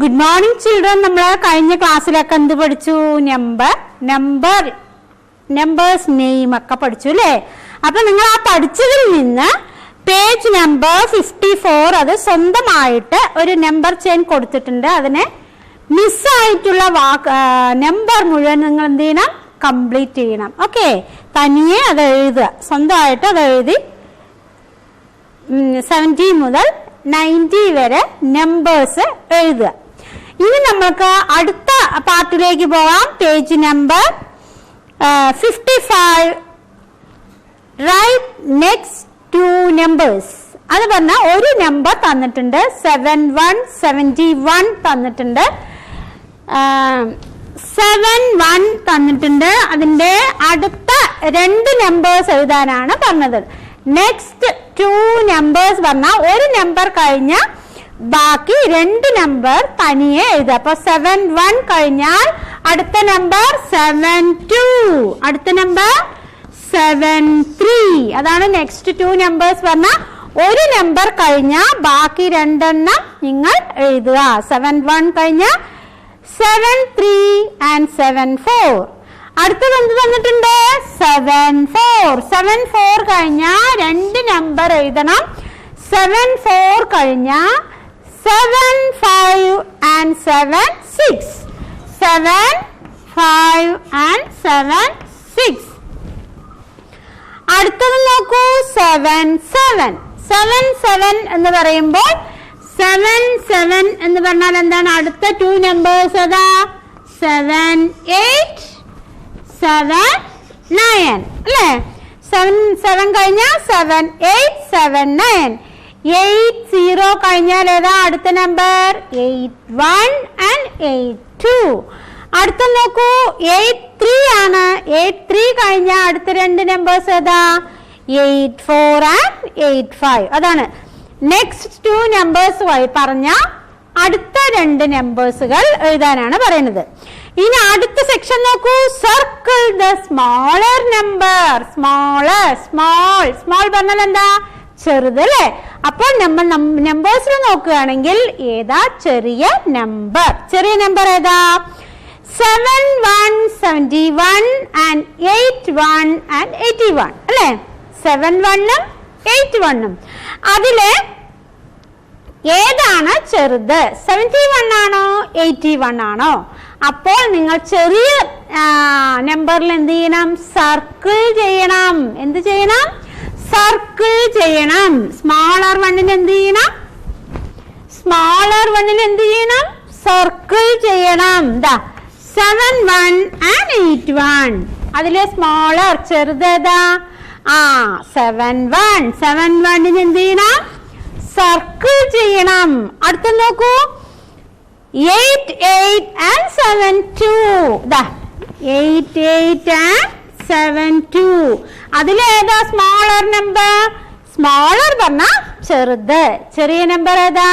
Good morning children. നമ്മൾ കഴിഞ്ഞ ക്ലാസ്സിലൊക്കെ എന്ത് പഠിച്ചു? നമ്പേഴ്സ് നെയിം ഒക്കെ പഠിച്ചു അല്ലേ? അപ്പോൾ നിങ്ങൾ ആ പഠിച്ചതിൽ നിന്ന് പേജ് നമ്പർ 54 അത് സ്വന്തമായിട്ട് ഒരു നമ്പർ ചെയിൻ കൊടുത്തിട്ടുണ്ട്. അതിനെ മിസ് ആയിട്ടുള്ള നമ്പർ മുഴുവൻ നിങ്ങൾ എന്ത് ചെയ്യണം? കംപ്ലീറ്റ് ചെയ്യണം. ഓക്കെ, തനിയെ അത് എഴുതുക, സ്വന്തമായിട്ട് അത് എഴുതി 70 മുതൽ 90 വരെ നമ്പേഴ്സ് എഴുതുക. ഇനി നമുക്ക് അടുത്ത പാർട്ടിലേക്ക് പോകാം. Page number 55 write next two numbers. അത് പറഞ്ഞാൽ ഒരു നമ്പർ തന്നിട്ടുണ്ട്, 71 തന്നിട്ടുണ്ട്, 71 തന്നിട്ടുണ്ട്. അതിന്റെ അടുത്ത രണ്ട് നമ്പേഴ്സ് എഴുതാനാണ് പറഞ്ഞത്. നെക്സ്റ്റ് ടു നമ്പേഴ്സ് പറഞ്ഞാൽ ഒരു നമ്പർ കഴിഞ്ഞ ബാക്കി രണ്ട് നമ്പർ തനിയെ എഴുതുക. അപ്പൊ 71 കഴിഞ്ഞാൽ അടുത്ത നമ്പർ 72, അടുത്ത നമ്പർ 73. അതാണ് നെക്സ്റ്റ് ടു നമ്പേഴ്സ് പറഞ്ഞാൽ ഒരു നമ്പർ കഴിഞ്ഞ ബാക്കി രണ്ടെണ്ണം നിങ്ങൾ എഴുതുക. 71 കഴിഞ്ഞ 73 and 74. അടുത്തത് എന്ത് തന്നിട്ടുണ്ട്? 74 കഴിഞ്ഞ രണ്ട് നമ്പർ എഴുതണം. 74 കഴിഞ്ഞ 75 and 76. 75 and 76. അടുത്തത് നോക്കൂ, 77 എന്ന് പറയുമ്പോൾ 77 എന്ന് പറഞ്ഞാൽ എന്താണ്? അടുത്ത ടു നമ്പേഴ്സ് അതാ 7, 8, 7, 9 അല്ലേ? 7 കഴിഞ്ഞാൽ 7, 8, 7, 9. 80 കഴിഞ്ഞാൽ ഏതാ അടുത്ത നമ്പർ? 81 and 82. അടുത്ത നോക്കൂ, 83 ആണ്. 83 കഴിഞ്ഞാൽ അടുത്ത രണ്ട് നമ്പേഴ്സ് ഏതാ? 84 and 85. അതാണ് നെക്സ്റ്റ് ടു നമ്പേഴ്സ് പറഞ്ഞ അടുത്ത രണ്ട് നമ്പേഴ്സുകൾ എഴുതാനാണ് പറയുന്നത്. ഇനി അടുത്ത സെക്ഷൻ നോക്കൂ, circle the smaller number. Small പറഞ്ഞാൽ എന്താ? ചെറുത് അല്ലേ? അപ്പോൾ നമ്മൾ നമ്പേഴ്സിൽ നോക്കുകയാണെങ്കിൽ ഏതാ ചെറിയ നമ്പർ? ചെറിയ നമ്പർ ഏതാ? 71, 71 and 81 and 81 അല്ലേ? 71ഉം 81ഉം. അതിലെ ഏതാണ് ചെറുത്? 71 ആണോ 81 ആണോ? അപ്പോൾ നിങ്ങൾ ചെറിയ നമ്പറിൽ എന്ത് ചെയ്യണം? സർക്കിൾ ചെയ്യണം. എന്ത് ചെയ്യണം? സർക്കിൾ ചെയ്യണം. സ്മോളർ വണ്ണിന് എന്ത് ചെയ്യണം? സർക്കിൾ ചെയ്യണം. 71 and 81. അതിലെ സ്മോളർ ചെറുത് ഏതാ? 71ന് എന്ത് ചെയ്യണം? സർക്കിൾ ചെയ്യണം. അടുത്ത നോക്കൂ, 88 and 72. 88 and 72. അതിലേതാ സ്മോളർ നമ്പർ? സ്മോളർ പറഞ്ഞ ചെറുത്. ചെറിയ നമ്പർ ഏതാ?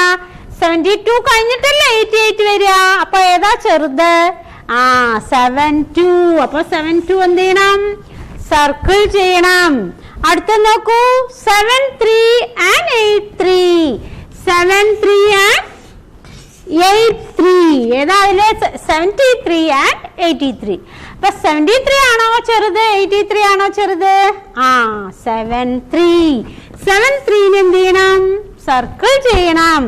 72 കഴിഞ്ഞിട്ടല്ലേ 88 വരിക. അപ്പൊ ഏതാ ചെറുത്? 72. അപ്പൊ 72 എന്ത് ചെയ്യണം? സർക്കിൾ ചെയ്യണം. അടുത്ത നോക്കൂ, 73 and 83. 73 and 83. ഏതാ അതിലെ? 73 and 83. അപ്പൊ 73 ആണോ ചെറുത് 83 ആണോ ചെറുത്? 73ന് എന്ത് ചെയ്യണം? സർക്കിൾ ചെയ്യണം.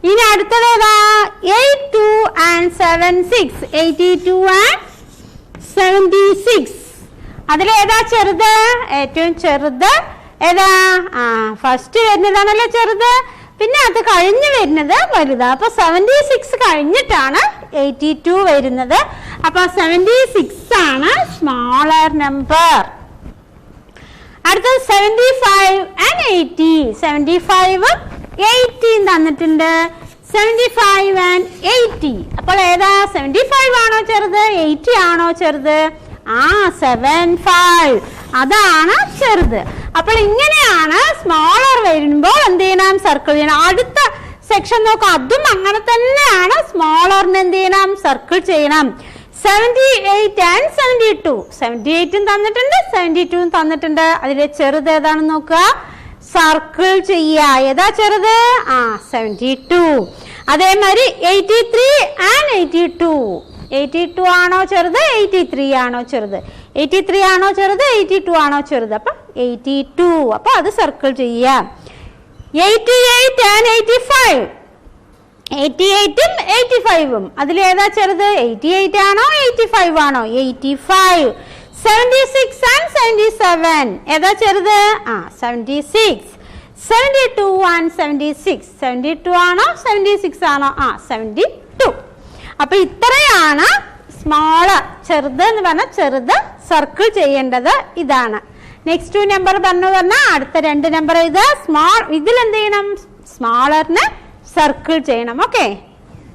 ഇനി അടുത്തത് ഏതാ? 82 and 76. 82 and 76. അതിലേതാ ചെറുത്? ഏറ്റവും ചെറുത് ഏതാ? ഫസ്റ്റ് വരുന്നതാണല്ലോ ചെറുത്, പിന്നെ അത് കഴിഞ്ഞ് വരുന്നത് വലുതാ. അപ്പൊ 76 കഴിഞ്ഞിട്ടാണ് 82 വരുന്നത്. അപ്പൊ 76 ആണ് സ്മോളർ നമ്പർ. അടുത്തത് 75 and 80. 75 80 തന്നിട്ടുണ്ട്. 75 and 80. അപ്പോൾ ഏതാ? 75 ആണോ ചെറുത് 80 ആണോ ചെറുത്? 75 അതാണ് ചെറുത്. അപ്പോൾ ഇങ്ങനെയാണ് സ്മോളർ വരുമ്പോൾ എന്ത് ചെയ്യണം? സർക്കിൾ ചെയ്യണം. അടുത്ത സെക്ഷൻ നോക്കാം, അതും അങ്ങനെ തന്നെയാണ്. സ്മോളറിന് എന്ത് ചെയ്യണം? സർക്കിൾ ചെയ്യണം. 78 and 72. 78 തന്നിട്ടുണ്ട്, 72 തന്നിട്ടുണ്ട്. അതിലെ ചെറുത് ഏതാണെന്ന് നോക്കുക. സർക്കിൾ ചെയ്യുക. ഏതാ ചെറുത്? 72. അതേമാതിരി 83 and 82. 82 ആണോ ചെറുത്? 83 ആണോ ചെറുത്? 83 ആണോ ചെറുത്? 82 ആണോ ചെറുത്? അപ്പൊ 82. അപ്പൊ അത് സർക്കിൾ ചെയ്യാം. 88 and 85. 88ഉം 85ഉം അതിലേതാ ചെറുത്? 88 ആണോ 85 ആണോ? 85. 76 and 77 ഏതാ ചെറുത്? 76. 72 and 76. 72 ആണോ 76 ആണോ? 72. അപ്പൊ ഇത്രയാണ് സ്മോള്, ചെറുത് എന്ന് പറഞ്ഞാൽ ചെറുത് സർക്കിൾ ചെയ്യേണ്ടത് ഇതാണ്. നെക്സ്റ്റ് നമ്പർ പറഞ്ഞാൽ അടുത്ത 2 നമ്പർ ഇത് സ്മോൾ, ഇതിൽ എന്ത് ചെയ്യണം? സ്മോളറിനെ സർക്കിൾ ചെയ്യണം. ഓക്കെ.